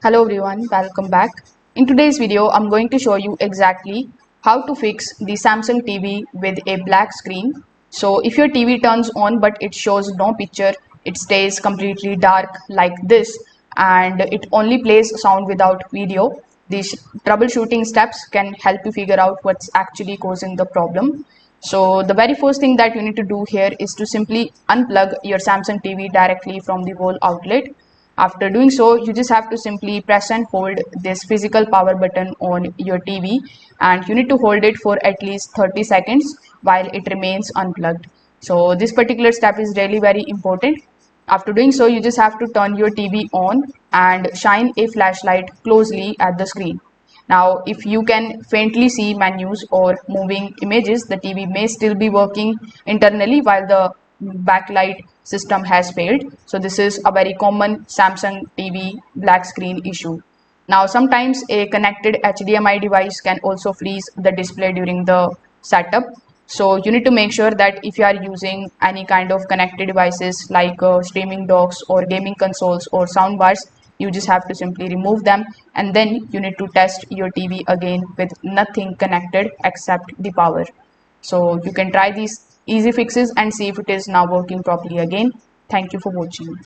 Hello everyone, welcome back. In today's video, I'm going to show you exactly how to fix the Samsung TV with a black screen. So if your TV turns on but it shows no picture, it stays completely dark like this and it only plays sound without video. These troubleshooting steps can help you figure out what's actually causing the problem. So the very first thing that you need to do here is to simply unplug your Samsung TV directly from the wall outlet. After doing so, you just have to simply press and hold this physical power button on your TV, and you need to hold it for at least 30 seconds while it remains unplugged. So this particular step is really very important. After doing so, you just have to turn your TV on and shine a flashlight closely at the screen. Now, if you can faintly see menus or moving images, the TV may still be working internally while the backlight system has failed. So this is a very common Samsung TV black screen issue. Now, sometimes a connected HDMI device can also freeze the display during the setup. So you need to make sure that if you are using any kind of connected devices like streaming docks or gaming consoles or soundbars, you just have to simply remove them, and then you need to test your TV again with nothing connected except the power. So you can try these easy fixes and see if it is now working properly again. Thank you for watching.